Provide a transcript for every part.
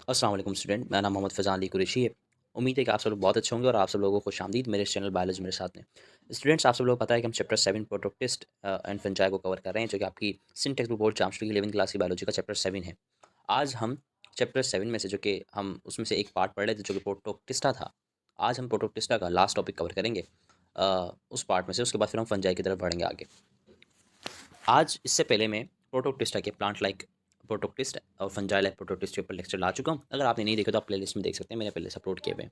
अस्सलाम वालेकुम स्टूडेंट, मेरा नाम मोहम्मद फ़ैज़ान अली कुरैशी है। उम्मीद है कि आप सब लोग बहुत अच्छे होंगे और आप सब लोगों को खुशामदीद मेरे इस चैनल बायोलॉजी मेरे साथ में। स्टूडेंट्स, आप सब लोगों को पता है कि हम चैप्टर 7 प्रोटोक्टिस्ट एंड फंजाई को कवर कर रहे हैं, जो कि आपकी सिंध टेक्स्ट बुक बोर्ड चामस्ट्री की 11वीं क्लास की बायोलॉजी का चैप्टर 7 है। आज हम चैप्टर 7 में से जो कि हम उसमें से एक पार्ट पढ़ रहे थे जो कि प्रोटोक्टिस्टा था। आज हम प्रोटोक्टिस्टा का लास्ट टॉपिक कवर करेंगे उस पार्ट में से। उसके बाद फिर हम फंजाई की तरफ बढ़ेंगे आगे। आज इससे पहले मैं प्रोटोक्टिस्टा के प्लांट लाइक प्रोटोक्टिस्ट और फंजाई लाइक प्रोटोक्टिस्ट के ऊपर लेक्चर ला चुका हूँ। अगर आपने नहीं देखे तो आप प्लेलिस्ट में देख सकते हैं, मैंने पहले से अपलोड किए हुए हैं।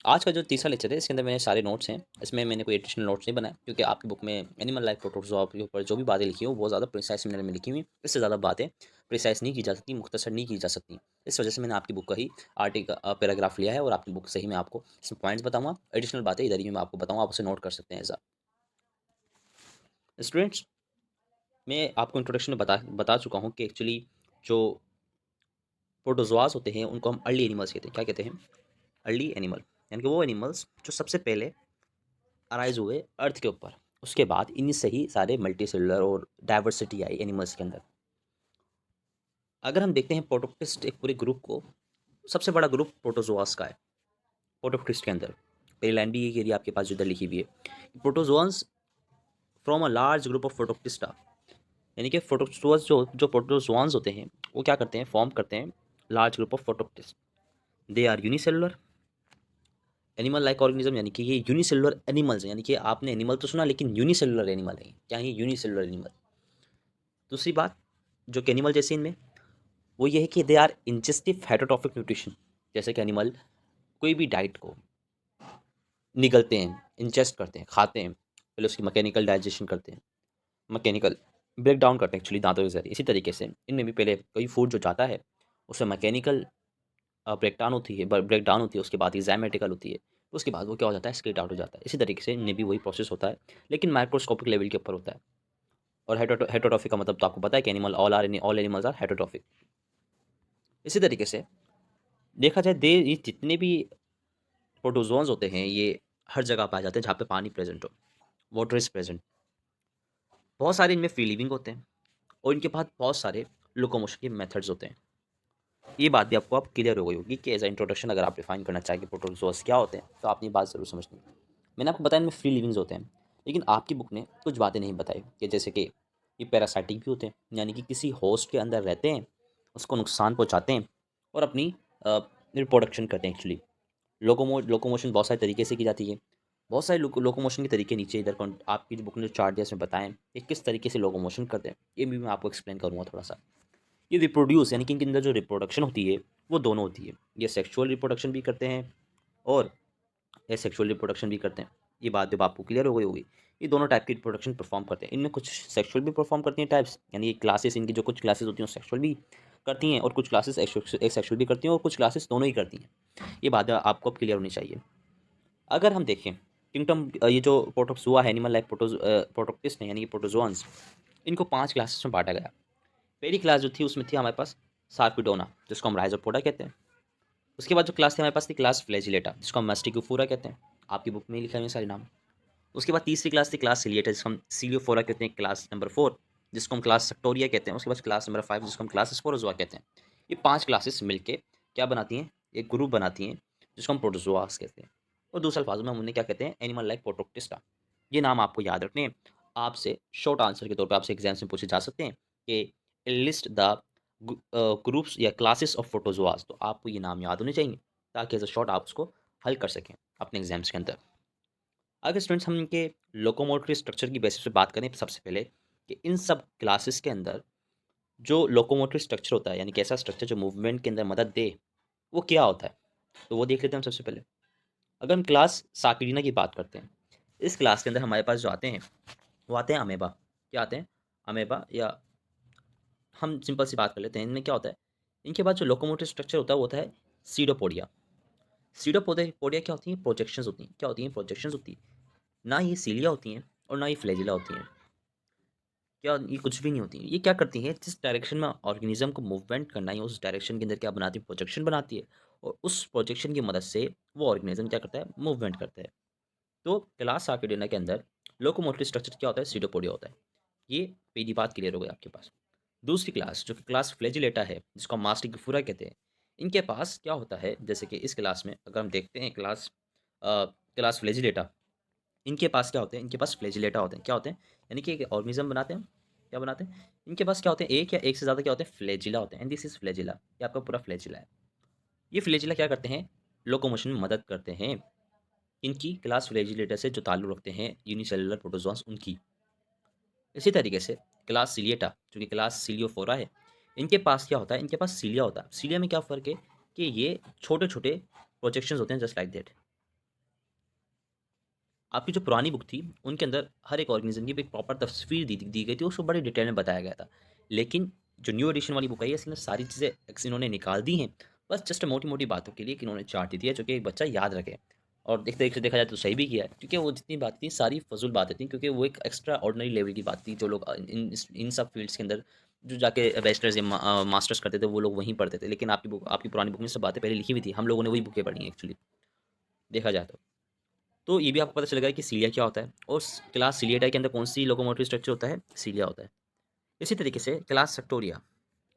आज का जो तीसरा लेक्चर है इसके अंदर मेरे सारे नोट्स हैं। इसमें मैंने कोई एडिशनल नोट्स नहीं बनाए क्योंकि आपकी बुक में एनिमल लाइफ प्रोटोजोआ के ऊपर जो भी बातें लिखी हैं वो बहुत ज़्यादा प्रिसाइज मैनर में लिखी हुई हैं। इससे ज़्यादा बातें प्रिसाइज नहीं की जा सकती, मुख्तसर नहीं की जा सकती। इस वजह से मैंने आपकी बुक का ही आर्टिकल पैराग्राफ लिया है और आपकी बुक से ही मैं आपको इसमें पॉइंट्स बताऊँगा। एडिशनल बातें इधर ही मैं आपको बताऊँगा, आप उसे नोट कर सकते हैं एज़ स्टूडेंट्स। मैं आपको इंट्रोडक्शन में बता चुका हूँ कि एक्चुअली जो प्रोटोजोआस होते हैं उनको हम अर्ली एनिमल्स कहते हैं। क्या कहते हैं? अर्ली एनिमल, यानी कि वो एनिमल्स जो सबसे पहले अराइज हुए अर्थ के ऊपर। उसके बाद इन्हीं से ही सारे मल्टी सेलुलर और डाइवर्सिटी आई एनिमल्स के अंदर। अगर हम देखते हैं प्रोटोक्टिस्ट एक पूरे ग्रुप को, सबसे बड़ा ग्रुप प्रोटोजोआस का है प्रोटोक्टिस्ट के अंदर। पहली लाइन भी ये एरिया आपके पास जो इधर लिखी हुई है, protozoans from a large group of protoctista. यानी कि प्रोटोजोआस जो जो प्रोटोजोआंस होते हैं वो क्या करते हैं, फॉर्म करते हैं large group of protoctist. They are unicellular animal like organism, यानी कि ये यूनिसेलुलर एनिमल्स हैं। यानी कि आपने एनिमल तो सुना लेकिन यूनिसेलुलर एनिमल है। क्या है यूनिसेलुलर एनिमल? दूसरी बात जो कि एनिमल जैसे इनमें, वो ये है कि they are ingestive heterotrophic nutrition. जैसे कि एनिमल कोई भी डाइट को निगलते हैं, इंजेस्ट करते हैं, खाते हैं, पहले उसकी मैकेनिकल डाइजेशन करते हैं, मैकेनिकल ब्रेक डाउन करते हैं एक्चुअली दांतों के जरिए। इसी तरीके से इनमें भी पहले कोई फूड जो जाता है उसमें मैकेनिकल ब्रेक डाउन होती है, उसके बाद एंजाइमेटिकल होती है, उसके बाद वो क्या हो जाता है, स्क्रीट आउट हो जाता है। इसी तरीके से इनमें भी वही प्रोसेस होता है लेकिन माइक्रोस्कोपिक लेवल के ऊपर होता है। और हेटरोट्रॉफिक का मतलब तो आपको पता है कि ऑल एनिमल्स आर हेटरोट्रॉफिक। इसी तरीके से देखा जाए दे ये जितने भी प्रोटोजोन्स होते हैं ये हर जगह पाए जाते हैं जहाँ पे पानी प्रेजेंट हो, वाटर इज प्रेजेंट। बहुत सारे इनमें फ्री लिविंग होते हैं और इनके पास बहुत सारे लोकोमोशन के मेथड्स होते हैं। ये बात भी आपको अब क्लियर हो गई होगी कि एज अ इंट्रोडक्शन अगर आप डिफाइन करना चाहें कि प्रोटोजोअस क्या होते हैं तो आपने ये बात ज़रूर समझनी है। मैंने आपको बताया इनमें फ्री लिविंग्स होते हैं, लेकिन आपकी बुक ने कुछ बातें नहीं बताई कि जैसे कि ये पैरासाइटिक भी होते हैं, यानी कि किसी होस्ट के अंदर रहते हैं, उसको नुकसान पहुँचाते हैं और अपनी रिप्रोडक्शन करते हैं एक्चुअली। लोकोमोशन बहुत सारे तरीके से की जाती है। बहुत सारे लोकोमोशन के तरीके नीचे इधर आपकी जो बुक ने जो चार्ट दिया उसमें बताएं कि किस तरीके से लोकोमोशन करते हैं। ये भी मैं आपको एक्सप्लेन करूँगा थोड़ा सा। ये रिप्रोड्यूस यानी कि इनके अंदर जो रिप्रोडक्शन होती है वो दोनों होती है। ये सेक्सुअल रिप्रोडक्शन भी करते हैं और एसेक्सुअल रिप्रोडक्शन भी करते हैं। ये बात जब आपको क्लियर हो गई होगी, ये दोनों टाइप की रिप्रोडक्शन परफॉर्म करते हैं। इनमें कुछ सेक्सुअल भी परफॉर्म करती हैं टाइप्स, यानी ये क्लासेस इनकी जो कुछ क्लासेस होती हैं सेक्सुअल भी करती हैं और कुछ क्लासेस एसेक्सुअल भी करती हैं और कुछ क्लासेस दोनों ही करती हैं। ये बात आपको अब क्लियर होनी चाहिए। अगर हम देखें किंगडम, ये जो प्रोटोजोआ है एनिमल लाइक प्रोटोक्टिस्ट है यानी कि प्रोटोजोआंस, इनको 5 क्लासेस में बांटा गया। पहली क्लास जो थी उसमें थी हमारे पास सार्पिडोना, जिसको हम राइजोपोडा कहते हैं। उसके बाद जो क्लास थी हमारे पास थी क्लास फ्लैजिलेटा, जिसको हम मास्टिकोफोरा कहते हैं। आपकी बुक में ही लिखा है ये सारे नाम। उसके बाद तीसरी क्लास थी क्लास सिलिएटा, जिसको हम सीलियोफोरा कहते हैं। क्लास नंबर 4 जिसको हम क्लास सेक्टोरिया कहते हैं। उसके बाद क्लास नंबर 5 जिसको हम क्लास स्पोरोजोआ कहते हैं। ये 5 क्लासेस मिलके क्या बनाती हैं, एक ग्रुप बनाती हैं जिसको हम प्रोटोजोआस कहते हैं। और दूसरे अल्फाजों में हम उन्हें क्या कहते हैं, एनिमल लाइक प्रोटोक्टिस्टा। ये नाम आपको याद रखने हैं। आपसे शॉर्ट आंसर के तौर पे आपसे एग्जाम्स में पूछे जा सकते हैं कि लिस्ट द ग्रुप्स या क्लासेस ऑफ प्रोटोजोआस। तो आपको ये नाम याद होने चाहिए ताकि एज अ शॉर्ट आप उसको हल कर सकें अपने एग्जाम्स के अंदर। अगर स्टूडेंट्स हम इनके लोकोमोटरी स्ट्रक्चर की बेसिस पे बात करें सबसे पहले कि इन सब क्लासेस के अंदर जो लोकोमोटरी स्ट्रक्चर होता है, यानी कि ऐसा स्ट्रक्चर जो मूवमेंट के अंदर मदद दे, वो क्या होता है, तो वो देख लेते हैं हम सबसे पहले। अगर हम क्लास साकिडीना की बात करते हैं, इस क्लास के अंदर हमारे पास जो आते हैं वो आते हैं अमेबा। क्या आते हैं? अमेबा। या हम सिंपल सी बात कर लेते हैं, इनमें क्या होता है, इनके बाद जो लोकोमोटिव स्ट्रक्चर होता है वो होता है सीडोपोडिया। सीडोपोडिया क्या होती है? प्रोजेक्शंस होती हैं। क्या होती हैं? प्रोजेक्शंस होती है। ना ये सीलिया होती हैं और ना ये फ्लैजिला होती हैं। क्या ये कुछ भी नहीं होती हैं। ये क्या करती हैं, जिस डायरेक्शन में ऑर्गेनिज्म को मूवमेंट करना है उस डायरेक्शन के अंदर क्या बनाती है, प्रोजेक्शन बनाती है और उस प्रोजेक्शन की मदद से वो ऑर्गेनिज्म क्या करता है, मूवमेंट करता है। तो क्लास सार्किडेना के अंदर लोकोमोटिव स्ट्रक्चर क्या होता है, सीडोपोडिया होता है। ये पहली बात क्लियर हो गई आपके पास। दूसरी क्लास जो कि क्लास फ्लैजिलेटा है, जिसको हम मास्टिकोफोरा कहते हैं, इनके पास क्या होता है, जैसे कि इस क्लास में अगर हम देखते हैं क्लास फ्लैजिलेटा, इनके पास क्या होते हैं, इनके पास फ्लैजिलेटा होते हैं। क्या होते हैं? यानी कि एक ऑर्गेनिज्म बनाते हैं, क्या बनाते हैं? इनके पास क्या होते हैं, एक या एक से ज़्यादा क्या होते हैं, फ्लैजिला होते हैं। एंड दिस इज़ फ्लैजिला, ये आपका पूरा फ्लैजिला है। ये फ्लैजिला क्या करते हैं, लोकोमोशन में मदद करते हैं। इनकी क्लास फ्लैजिलेटा से जो ताल्लुक़ रखते हैं यूनिसेलुलर प्रोटोज़ोआस उनकी। इसी तरीके से क्लास सिलिएटा जो कि क्लास सिलियोफोरा है, इनके पास क्या होता है, इनके पास सिलिया होता है। सिलिया में क्या फ़र्क है कि ये छोटे-छोटे प्रोजेक्शंस होते हैं जस्ट लाइक दैट। आपकी जो पुरानी बुक थी, उनके अंदर हर एक ऑर्गेनिज़्म की एक प्रॉपर तस्वीर दी गई थी, उसको बड़ी डिटेल में बताया गया था। लेकिन जो न्यू एडिशन वाली बुक आई है, इसमें सारी चीज़ें इन्होंने निकाल दी हैं, बस जस्ट मोटी-मोटी बातों के लिए कि इन्होंने चार्ट दे दिया है, जो कि एक बच्चा याद रखे। और देखा जाए तो सही भी किया है, क्योंकि वो जितनी बात थी, सारी फ़ज़ूल बातें थी, क्योंकि वो एक एक्स्ट्रा ऑर्डिनरी लेवल की बात थी, जो लोग इन सब फ़ील्ड्स के अंदर जो जाके बैचलर्स या मास्टर्स करते थे, वो लोग वहीं पढ़ते थे। लेकिन आपकी पुरानी बुक में सब बातें पहले लिखी हुई थी, हम लोगों ने वही बुकें पढ़ी हैं एक्चुअली, देखा जाए तो। तो ये भी आपको पता चलेगा कि सीलिया क्या होता है और क्लास सीलिएटा के अंदर कौन सी लोकोमोटरी स्ट्रक्चर होता है, सीलिया होता है। इसी तरीके से क्लास सेक्टोरिया,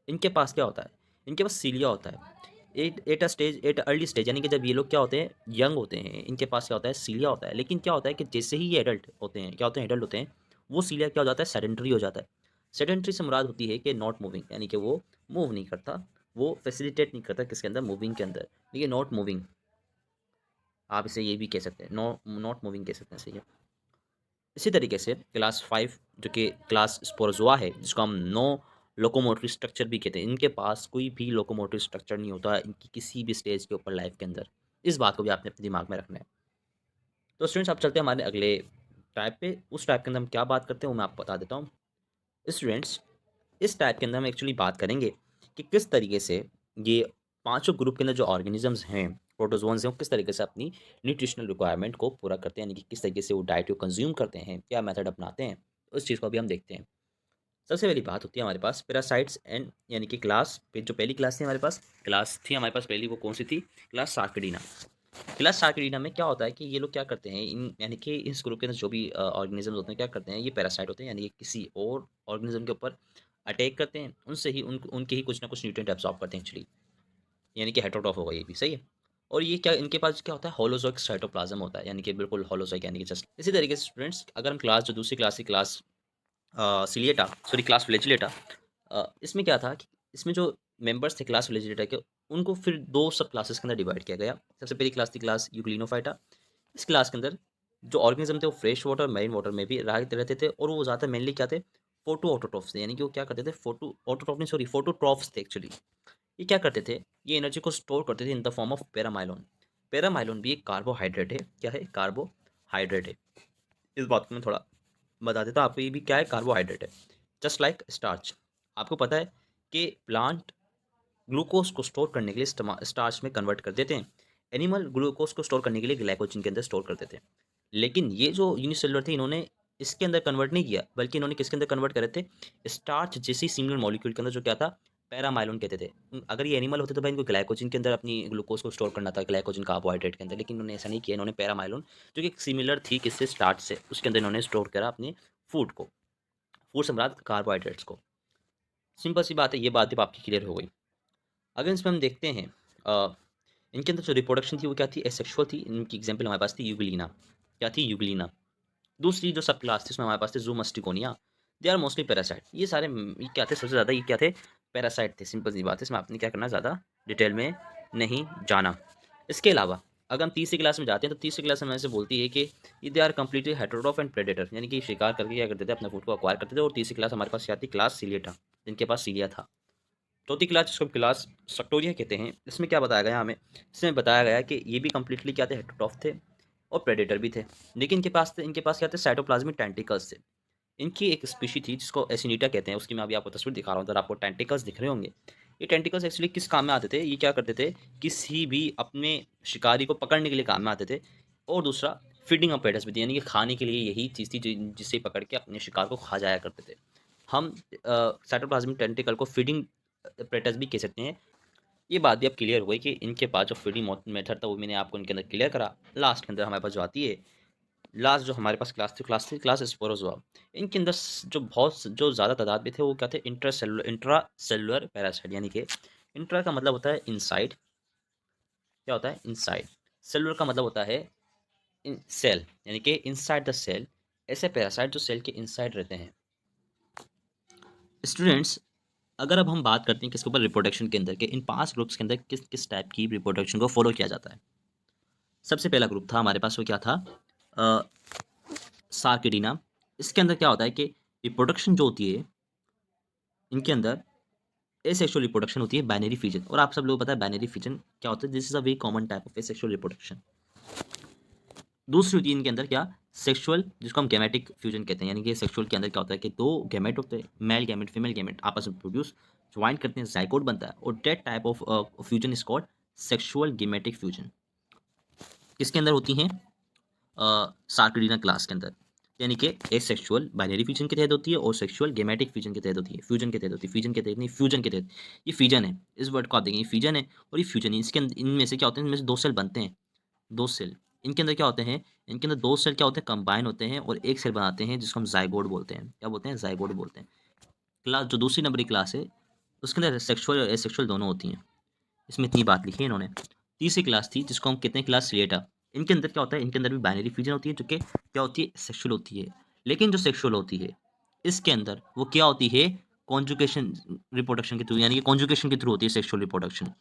इनके पास क्या होता है, इनके पास सीलिया होता है। एट अर्ली स्टेज, यानी कि जब ये लोग क्या होते हैं, यंग होते हैं, इनके पास क्या होता है, सीलिया होता है। लेकिन क्या होता है कि जैसे ही ये एडल्ट होते हैं, क्या होते हैं, एडल्ट होते हैं, वो सीलिया क्या हो जाता है, सेडेंटरी हो जाता है। सेडेंटरी से मुराद होती है कि नॉट मूविंग, यानी कि वो मूव नहीं करता, वो फैसिलिटेट नहीं करता किसके अंदर, मूविंग के अंदर। देखिए नॉट मूविंग, आप इसे ये भी कह सकते हैं, नॉट मूविंग कह सकते हैं, सही है। इसी तरीके से क्लास 5 जो कि क्लास स्पोरोज़ोआ है, जिसको हम नो लोकोमोटरी स्ट्रक्चर भी कहते हैं, इनके पास कोई भी लोकोमोटरी स्ट्रक्चर नहीं होता इनकी किसी भी स्टेज के ऊपर लाइफ के अंदर। इस बात को भी आपने अपने दिमाग में रखना है। तो स्टूडेंट्स, अब चलते हैं हमारे अगले टाइप पे। उस टाइप के अंदर हम क्या बात करते हैं, वो मैं आपको बता देता हूँ। स्टूडेंट्स, इस टाइप के अंदर हम एक्चुअली बात करेंगे कि किस तरीके से ये पांचों ग्रुप के अंदर जो ऑर्गेनिजम्स हैं, प्रोटोजोन्स हैं, वो किस तरीके से अपनी न्यूट्रिशनल रिक्वायरमेंट को पूरा करते हैं, यानी कि किस तरीके से वो डाइट को कंज्यूम करते हैं, क्या मेथड अपनाते हैं, उस चीज़ को अभी हम देखते हैं। सबसे पहली बात होती है हमारे पास पैरासाइट्स एंड, यानी कि जो पहली क्लास थी हमारे पास, पहली, वो कौन सी थी, क्लास सार्किडीना। क्लास सार्किडीना में क्या होता है कि ये लोग क्या करते हैं, इन यानी कि इस ग्रुप के अंदर जो भी ऑर्गेनिजम्स होते हैं, क्या करते हैं, ये पैरासाइट होते हैं, यानी कि किसी और ऑर्गेनिज्म के ऊपर अटैक करते हैं, उनसे ही उनके ही कुछ ना कुछ न्यूट्रिएंट एब्सॉर्ब करते हैं एक्चुअली, यानी कि हेटरोट्रॉफ होगा ये भी, सही है। और ये क्या, इनके पास क्या होता है, होलोजोइक साइटोप्लाज्म होता है, यानी कि बिल्कुल होलोजोइक, यानी कि जस्ट इसी तरीके से स्टूडेंट्स, अगर हम क्लास जो दूसरी क्लास की क्लास सिलिएटा, सॉरी क्लास फ्लैजिलेटा, इसमें क्या था कि इसमें जो मेंबर्स थे क्लास फ्लैजिलेटा के, उनको फिर दो सब क्लासेस के अंदर डिवाइड किया गया। सबसे पहली क्लास थी क्लास यूग्लिनोफाइटा। इस क्लास के अंदर जो ऑर्गेनिज्म थे, वो फ्रेश वाटर, मैरीन वाटर में भी रहते थे, और वो ज़्यादा मेनली क्या थे, फोटो ऑटोट्रॉफ्स थे, यानी कि वो क्या करते थे, फोटो ऑटोट्रॉफ नहीं, सॉरी फोटोट्रॉफ्स थे एक्चुअली। ये क्या करते थे, ये एनर्जी को स्टोर करते थे इन द फॉर्म ऑफ पैरामाइलोन। पैरामाइलोन भी एक कार्बोहाइड्रेट है, क्या है, कार्बोहाइड्रेट है। इस बात को मैं थोड़ा बता देता हूँ आपको, ये भी क्या है, कार्बोहाइड्रेट है, जस्ट लाइक स्टार्च। आपको पता है कि प्लांट ग्लूकोज को स्टोर करने के लिए स्टार्च में कन्वर्ट कर देते हैं, एनिमल ग्लूकोज को स्टोर करने के लिए ग्लाइकोजन के अंदर स्टोर कर देते हैं। लेकिन ये जो यूनिसेलुलर थे, इन्होंने इसके अंदर कन्वर्ट नहीं किया, बल्कि इन्होंने किसके अंदर कन्वर्ट करे थे, स्टार्च जैसी सिमिलर मॉलिक्यूल के अंदर, जो क्या था, पैरामाइलोन कहते थे। अगर ये एनिमल होते तो भाई इनको ग्लाइकोजन के अंदर अपनी ग्लूकोज को स्टोर करना था, ग्लाइकोजन कार्बोहाइड्रेट के अंदर, लेकिन इन्होंने ऐसा नहीं किया। इन्होंने पैरामाइलोन, जो कि सिमिलर थी किससे, स्टार्च से, उसके अंदर इन्होंने स्टोर करा अपने फूड को, फूड से मुराद कार्बोहाइड्रेट्स को। सिंपल सी बात है, ये बात भी आपकी क्लियर हो गई। अगर इसमें हम देखते हैं, अ, इनके अंदर जो रिप्रोडक्शन थी, वो क्या थी, एसेक्सुअल थी। इनकी एग्जांपल हमारे पास थी यूग्लिना, क्या थी, यूग्लिना। दूसरी जो सब क्लास थी, उसमें हमारे पास थे ज़ूमस्टिकोनिया। They are mostly parasite. ये सारे ये क्या थे, सबसे ज़्यादा ये क्या थे, पैरासाइट थे। सिंपल सी बात है, इसमें आपने क्या करना, ज़्यादा डिटेल में नहीं जाना। इसके अलावा अगर हम तीसरी क्लास में जाते हैं, तो तीसरी क्लास हमें ऐसे बोलती है कि ये they are completely heterotroph and predator, यानी कि शिकार करके क्या करते थे, अपने फूड को अक्वायर करते थे। और तीसरी क्लास हमारे पास क्या थी, क्लास सिलिएटा, जिनके पास सीलिया था। चौथी क्लास, जिसको क्लास सक्टोरिया कहते हैं, इसमें क्या बताया गया हमें, इसमें बताया गया कि ये भी कंप्लीटली क्या थे, हेटेरोट्रॉफ थे और प्रेडेटर भी थे। लेकिन इनके पास क्या थे, साइटोप्लाज्मिक टेंटिकल्स थे। इनकी एक स्पीशी थी जिसको एसिनीटा कहते हैं, उसकी मैं अभी आपको तस्वीर दिखा रहा हूँ, अगर आपको टेंटिकल्स दिख रहे होंगे। ये टेंटिकल्स एक्चुअली किस काम में आते थे, ये क्या करते थे, किसी भी अपने शिकारी को पकड़ने के लिए काम में आते थे। और दूसरा, फीडिंग ऑपरेटर्स भी थे, यानी कि खाने के लिए यही चीज़ थी जिसे पकड़ के अपने शिकार को खा जाया करते थे। हम साइटोप्लाज्मिक टेंटिकल को फीडिंग ऑपरेटर्स भी कह सकते हैं। ये बात भी अब क्लियर हो गई कि इनके पास जो फीडिंग मेथड था, वो मैंने आपको इनके अंदर क्लियर करा। लास्ट के अंदर हमारे पास जो आती है, लास्ट जो हमारे पास क्लास थी क्लास स्पोरोज़ोआ। इनके अंदर जो ज़्यादा तादाद में थे, वो क्या थे, इंट्रा सेलुलर पैरासाइट, यानी कि इंट्रा का मतलब होता है इनसाइड, क्या होता है इनसाइड। सेलुलर का मतलब होता है सेल, यानी कि इनसाइड द सेल, ऐसे पैरासाइट जो सेल के इनसाइड रहते हैं। स्टूडेंट्स, अगर अब हम बात करते हैं किसके ऊपर, रिप्रोडक्शन के अंदर के इन 5 ग्रुप्स के अंदर किस किस टाइप की रिप्रोडक्शन को फॉलो किया जाता है। सबसे पहला ग्रुप था हमारे पास, वो क्या था, सार्किडीना। इसके अंदर क्या होता है कि रिप्रोडक्शन जो होती है इनके अंदर एसेक्सुअल रिप्रोडक्शन होती है, बाइनरी फिजन। और आप सब लोग पता है बाइनरी फिजन क्या होता है, this is a very common type of asexual reproduction. दूसरी होती है इनके अंदर क्या, सेक्सुअल, जिसको हम गैमेटिक फ्यूजन कहते हैं, यानी कि सेक्सुअल के अंदर क्या होता है कि 2 गैमेट होते हैं, मेल गैमेट फीमेल गैमेट आपस में प्रोड्यूस ज्वाइन करते हैं, जाइगोट बनता है, और that type of fusion is called sexual gametic fusion. किसके अंदर होती हैं, सार्किडीना क्लास के अंदर, यानी कि एसेक्सुअल बाइनरी फ्यूजन के तहत होती है और सेक्सुअल गैमेटिक फ्यूजन के तहत होती है, फ्यूजन के तहत होती है, फ्यूजन के तहत नहीं, फ्यूजन के तहत। ये फ्यूजन है, इस वर्ड को आप देखेंगे, फ्यूजन है और ये फ्यूजन है। इसके इनमें से क्या होते हैं, इनमें से 2 सेल बनते हैं, 2 सेल। इनके अंदर क्या होते हैं, इनके अंदर 2 सेल क्या होते हैं, कंबाइन होते हैं और एक सेल बनाते हैं, जिसको हम जाइगोट बोलते हैं। क्या बोलते हैं, जाइगोट बोलते हैं। क्लास जो दूसरी नंबर की क्लास है, उसके अंदर सेक्सुअल और एसेक्सुअल दोनों होती हैं। इसमें इतनी बात लिखी है इन्होंने। तीसरी क्लास थी जिसको हम कहते हैं क्लास सिलेटा। इनके अंदर क्या होता है, इनके अंदर भी बाइनरी फ्यूजन होती है, जो कि क्या होती है, सेक्सुअल होती है। लेकिन जो सेक्सुअल होती है इसके अंदर वो क्या होती है, कॉन्जुगेशन रिप्रोडक्शन के थ्रू, यानी कि कॉन्जुगेशन के थ्रू होती है सेक्सुअल रिप्रोडक्शन।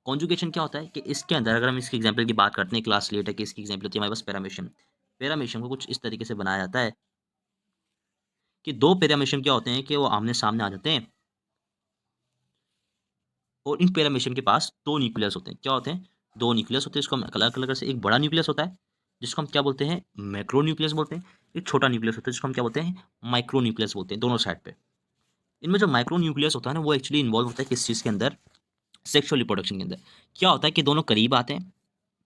कॉन्जुगेशन क्या होता है कि इसके अंदर, अगर हम इसके एग्जाम्पल की बात करते हैं क्लास सिलेटा की, इसकी एग्जाम्पल होती है हमारे पास पैरामेशियम। पैरामेशियम को कुछ इस तरीके से बनाया जाता है कि 2 पैरामेशियम क्या होते हैं कि वो आमने सामने आ जाते हैं, और इन पैरामीशियम के पास 2 न्यूक्लियस होते हैं। क्या होते हैं, 2 न्यूक्लियस होते हैं, इसको हम अलग-अलग से, एक बड़ा न्यूक्लियस होता है, जिसको हम क्या बोलते हैं, मैक्रो न्यूक्लियस बोलते हैं। एक छोटा न्यूक्लियस होता है, जिसको हम क्या बोलते हैं, माइक्रो न्यूक्लियस बोलते हैं, दोनों साइड पे। इनमें जो माइक्रो न्यूक्लियस होता है ना, वो एक्चुअली इन्वॉल्व होता है किस चीज़ के अंदर, सेक्सुअल रिप्रोडक्शन के अंदर। क्या होता है कि दोनों करीब आते हैं,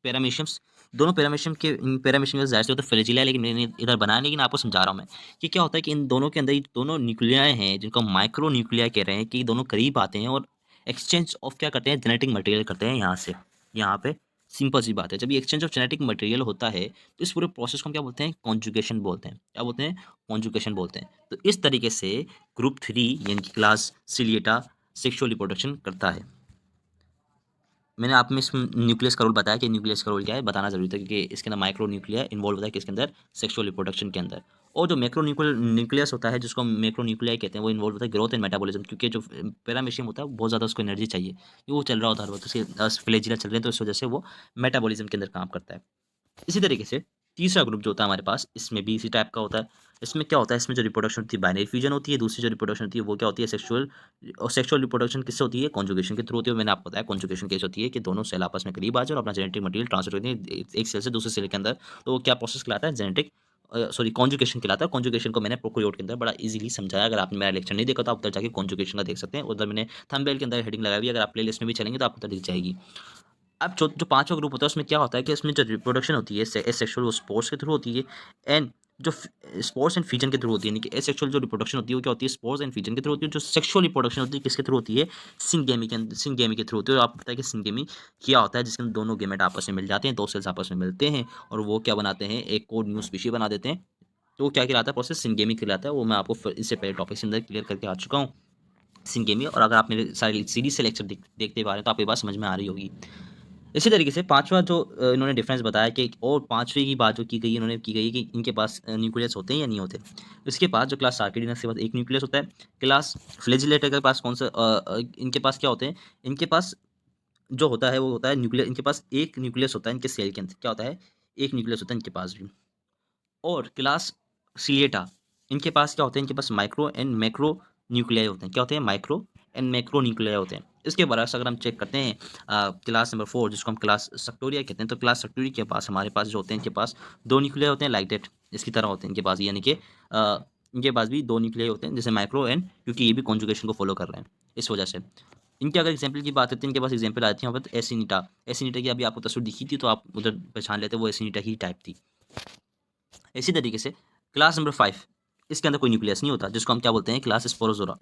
पैरामीशियम्स, दोनों पैरामीशियम के, इन पैरामीशियम ज़ाहिर से होता है फ्लैजिला है, लेकिन मैंने इधर बनाया नहीं, लेकिन आपको समझा रहा हूँ मैं कि क्या होता है कि इन दोनों के अंदर ये दोनों न्यूक्लियाई हैं, जिनको हम माइक्रो न्यूक्लियाई कह रहे हैं, कि दोनों करीब आते हैं और एक्सचेंज ऑफ क्या करते हैं, जेनेटिक मटेरियल करते हैं यहाँ से यहाँ पे। सिंपल सी बात है, जब ये एक्सचेंज ऑफ जेनेटिक मटेरियल होता है तो इस पूरे प्रोसेस को हम क्या बोलते हैं, कॉन्जुगेशन बोलते हैं। क्या बोलते हैं, कॉन्जुगेशन बोलते हैं। तो इस तरीके से ग्रुप 3 यानी कि क्लास सिलिएटा सेक्सुअल रिप्रोडक्शन करता है। मैंने आप में इस न्यूक्लियस का रोल बताया कि न्यूक्लियस का रोल क्या है, बताना ज़रूरी था, क्योंकि इसके अंदर माइक्रो न्यूक्लिया इन्वॉल्व होता है किसके अंदर, सेक्सुअल रिप्रोडक्शन के अंदर। और जो मैक्रो न्यूक्लियस होता है, जिसको हम मैक्रो न्यूक्लियाई कहते हैं, वो इन्वॉल्व होता है ग्रोथ एंड मेटाबॉलिज्म, क्योंकि जो पैरामीशियम होता है बहुत ज़्यादा उसको एनर्जी चाहिए, क्योंकि वो चल रहा होता है हर वक्त, उसके फ्लैजिला चल रहे हैं, तो इस वजह से वो मेटाबॉलिज्म के अंदर काम करता है। इसी तरीके से तीसरा ग्रुप जो होता है हमारे पास, इसमें भी इसी टाइप का होता है। इसमें क्या होता है, इसमें जो रिप्रोडक्शन होती है बाइनरी फ्यूजन होती है, दूसरी जो रिप्रोडक्शन होती है वो क्या होती है, सेक्सुअल। और सेक्सुअल रिप्रोडक्शन किससे होती है, कॉन्जुगेशन के थ्रू होती है। मैंने आपको बताया कॉन्जुगेशन कैसे होती है, कि दोनों सेल आपस में करीब आ जाए और अपना जेनेटिक मटेरियल ट्रांसफर करते हैं एक सेल से दूसरे सेल के अंदर। तो वो क्या प्रोसेस कहलाता है, जेनेटिक सॉरी कॉन्जुगेशन कहलाता है। कॉन्जुगेशन को मैंने प्रोकैरियोट के अंदर बड़ा इजीली समझाया। अगर आपने मेरा लेक्चर नहीं देखा तो आप उधर जाके कॉन्जुगेशन का देख सकते हैं, उधर मैंने थंबनेल के अंदर हेडिंग लगाई हुई है, अगर आप प्लेलिस्ट में भी चलेंगे तो आपको उधर दिख जाएगी। अब जो पांचवा ग्रुप होता है उसमें क्या होता है कि इसमें जो रिप्रोडक्शन होती है एसेक्सुअल, वो स्पोर्स के थ्रू होती है। एंड जो स्पोर्स एंड फीजन के थ्रू होती है, यानी कि एसेक्सुअल जो रिप्रोडक्शन होती है वो क्या होती है, स्पोर्स एंड फीजन के थ्रू होती है। जो सेक्सुअल रिप्रोडक्शन होती है किसके थ्रू होती है, सिंगेमी के थ्रू होती है। और आपको पता है कि सिंगेमी क्या होता है, जिसके अंदर दोनों गेमेट आपस में मिल जाते हैं, 2 सेल्स आपस में मिलते हैं और वो क्या बनाते हैं, एक को न्यू स्पीशी बना देते हैं। तो वो क्या कहलाता है, प्रोसेस सिंगेमी कहलाता है। वो मैं आपको इससे पहले टॉपिक के अंदर क्लियर करके आ चुका हूँ, सिंगेमी। और अगर आप मेरे सारे सीरीज से लेक्चर देखते आ रहे हैं तो आपको ये बात समझ में आ रही होगी। इसी तरीके से पाँचवाँ जो इन्होंने डिफरेंस बताया कि, और पाँचवीं की बात जो की गई इन्होंने की गई है कि इनके पास न्यूक्लियस होते हैं या नहीं होते। इसके पास जो क्लास सार्किडिनस के पास एक न्यूक्लियस होता है। क्लास फ्लैजिलेटा के पास कौन सा इनके पास क्या होते हैं, इनके पास जो होता है वो होता है न्यूक्लियस, इनके पास एक न्यूक्लियस होता है, इनके सेल के अंदर क्या होता है, एक न्यूक्लियस होता है इनके पास भी। और क्लास सिलिएटा, इनके पास क्या होते हैं, इनके पास माइक्रो एंड मैक्रो न्यूक्लियाई होते हैं। क्या होते हैं, माइक्रो एंड मैक्रो न्यूक्लियाई होते हैं। इसके बरक्स अगर हम चेक करते हैं क्लास नंबर 4, जिसको हम क्लास सक्टोरिया कहते हैं, तो क्लास सक्टोरिया के पास हमारे पास जो होते हैं, इनके पास 2 न्यूक्लियाई होते हैं, लाइक दैट, इसकी तरह होते हैं इनके पास, यानी कि इनके पास भी 2 न्यूक्लियाई होते हैं, जैसे माइक्रो एंड, क्योंकि ये भी कॉन्जुगेशन को फॉलो कर रहे हैं, इस वजह से। इनके अगर एग्जाम्पल की बात करते हैं, इनके पास एग्जाम्पल आती है यहाँ पर एसिनीटा। एसिनीटा की अभी आपको तस्वीर दिखी थी, तो आप उधर पहचान लेते, वो एसिनीटा की टाइप थी। इसी तरीके से क्लास नंबर 5, इसके अंदर कोई न्यूक्लियस नहीं होता, जिसको हम क्या बोलते हैं, क्लास स्पोरोजोरा,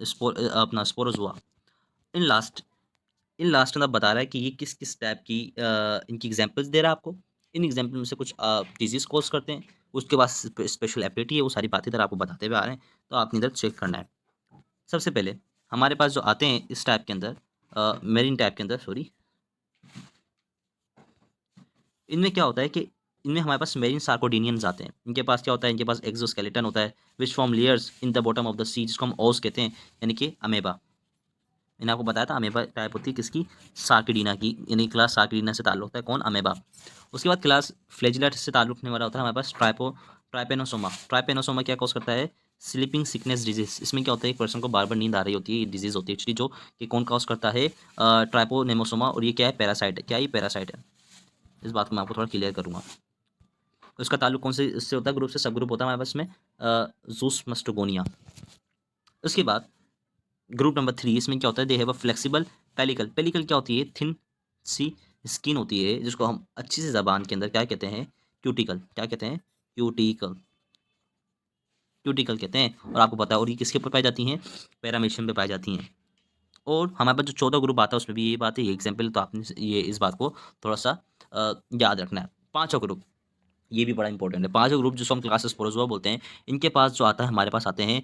अपना Sporozoa. In last in last के अंदर बता रहा है कि ये किस किस टाइप की इनकी एग्जांपल्स दे रहा है आपको। इन एग्जांपल में से कुछ डिजीज कॉज करते हैं, उसके बाद स्पेशल एबिलिटी है, वो सारी बातें इधर आपको बताते हुए आ रहे हैं, तो आपने इधर चेक करना है। सबसे पहले हमारे पास जो आते हैं इस टाइप के अंदर मेरीन टाइप के अंदर, सॉरी, इनमें क्या होता है कि इनमें हमारे पास मेरीन सार्कोडिनियंस आते हैं। इनके पास क्या होता है, इनके पास एक्सोस्केलेटन होता है which form layers in the bottom of the sea, जिसको हम ओस कहते हैं, यानी कि अमेबा। मैंने आपको बताया था अमेबा टाइप होती है किसकी, सार्किडीना की, यानी क्लास सार्किडीना से ताल्लुक होता है कौन, अमेबा। उसके बाद क्लास फ्लैजिला से ताल्लुक होने वाला होता है हमारे पास ट्राइपेनोसोमा। ट्राइपेनोसोमा क्या कॉज करता है, स्लीपिंग सिकनेस डिजीज। इसमें क्या होता है, एक पर्सन को बार बार नींद आ रही होती है, ये डिजीज होती है एक्चुअली, जो कि कौन कॉज करता है, ट्राइपोनेमोसोमा। और ये क्या है, पैरासाइट है। क्या ये पैरासाइट है, इस बात को मैं आपको थोड़ा क्लियर करूँगा। तो इसका ताल्लुक कौन से इससे होता है, ग्रुप से, सब ग्रुप होता है हमारे पास में जूस मस्टोगोनिया। उसके बाद ग्रुप नंबर 3, इसमें क्या होता है, they have a flexible pellicle. Pellicle क्या होती है, थिन सी स्किन होती है, जिसको हम अच्छी से जबान के अंदर क्या कहते हैं, क्यूटिकल। क्या कहते हैं, क्यूटिकल, क्यूटिकल कहते हैं। और आपको पता है, और ये किसके ऊपर पाई जाती हैं, पैरामीशियम पे पाई जाती हैं। और हमारे पास जो 14 ग्रुप आता है उसमें भी ये बात है, ये एग्जाम्पल, तो आपने ये इस बात को थोड़ा सा याद रखना है। पांचों ग्रुप, ये भी बड़ा इंपॉर्टेंट है। पांचों ग्रुप जिसको हम क्लासेस स्पोरोजोआ बोलते हैं, इनके पास जो आता है, हमारे पास आते हैं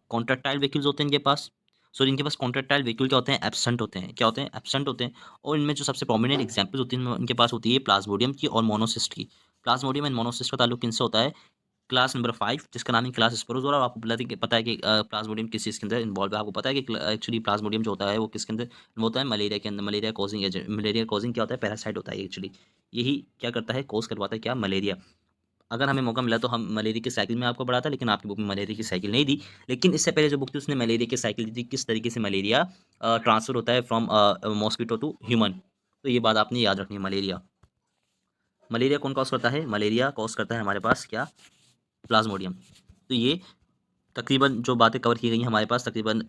कॉन्ट्रेक्टाइल वेक्यूल्स होते हैं इनके पास। सो इनके पास कॉन्ट्रेक्टाइल वेक्यूल क्या होते हैं, एब्सेंट होते हैं। क्या होते हैं, एब्सेंट होते हैं। और इनमें जो सबसे प्रोमिनेंट एग्जाम्पल होती है इनके पास होती है प्लाज्मोडियम की और मोनोसिस्ट की। प्लाज्मोडियम एंड मोनोसिस्ट का ताल्लुक किनसे होता है, क्लास नंबर 5, जिसका नाम है क्लास स्पोरोजोआ। और आपको पता है कि प्लाज्मोडियम किस चीज़ के अंदर इन्वॉल्व है। आपको पता है कि एक्चुअली प्लाज्मोडियम जो होता है वो किसके अंदर इन्वॉल्व होता है, मलेरिया के अंदर। Malaria causing agent, malaria causing क्या होता है, पैरासाइट होता है एक्चुअली। यही क्या करता है, कॉज करवाता है क्या, मलेरिया। अगर हमें मौका मिला तो हम मलेरिया की साइकिल में आपको पढ़ाता, लेकिन आपकी बुक में मलेरिया की साइकिल नहीं दी। लेकिन इससे पहले जो बुक थी उसने मलेरिया की साइकिल दी थी, किस तरीके से मलेरिया ट्रांसफर होता है फ्रॉम मॉस्किटो टू ह्यूमन। तो ये बात आपने याद रखनी है। मलेरिया, मलेरिया कौन कॉज करता है, मलेरिया कॉज करता है हमारे पास क्या, प्लाज्मोडियम। तो ये तकरीबन जो बातें कवर की गई हैं हमारे पास, तकरीबन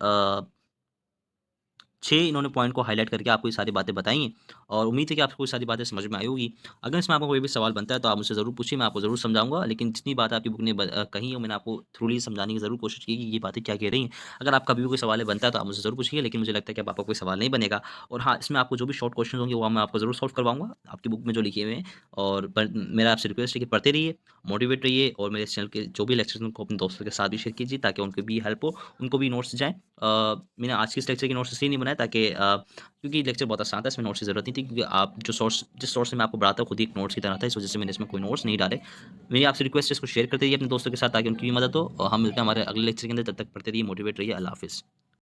6 इन्होंने पॉइंट को हाईलाइट करके आपको ये सारी बातें बताई हैं। और उम्मीद है कि आपको ये सारी बातें समझ में आई होगी। अगर इसमें आपको कोई भी सवाल बनता है तो आप मुझसे ज़रूर पूछिए, मैं आपको ज़रूर समझाऊंगा। लेकिन जितनी बात आपकी बुक ने कही है, मैंने आपको थ्रूली समझाने की ज़रूर कोशिश की कि ये बातें क्या कह रही हैं। अगर आपका कभी भी कोई सवाल बनता है तो आप मुझसे ज़रूर पूछिए, लेकिन मुझे लगता है कि अब आपका कोई सवाल नहीं बनेगा। और हाँ, इसमें आपको जो भी शॉर्ट क्वेश्चन होंगे वो मैं आपको ज़रूर सॉल्व करवाऊंगा आपकी बुक में जो लिखे हुए हैं। और मेरा आपसे रिक्वेस्ट है कि पढ़ते रहिए, मोटिवेट रहिए, और मेरे चैनल के जो भी लेक्चर्स उनको अपने दोस्तों के साथ भी शेयर कीजिए, ताकि उनको भी हेल्प हो, उनको भी नोट्स जाएँ। मैंने आज के इस लेक्चर के नोट्स इसलिए नहीं बनाए ताकि क्योंकि लेक्चर बहुत आसान था, इसमें नोट्स की ज़रूरत नहीं थी, क्योंकि आप जिस सोर्स से मैं आपको पढ़ाता हूँ खुद ही एक नोट्स की तरह था। इस वजह से मैंने इसमें कोई नोट्स नहीं डाले। मेरी आपसे रिक्वेस्ट है, इसको शेयर करते रहिए अपने दोस्तों के साथ, ताकि उनकी भी मदद हो। और हम मिलते हैं हमारे अगले लेक्चर के अंदर। तब तक पढ़ते रहिए, मोटिवेट रहिए। अल्लाह हाफिज़।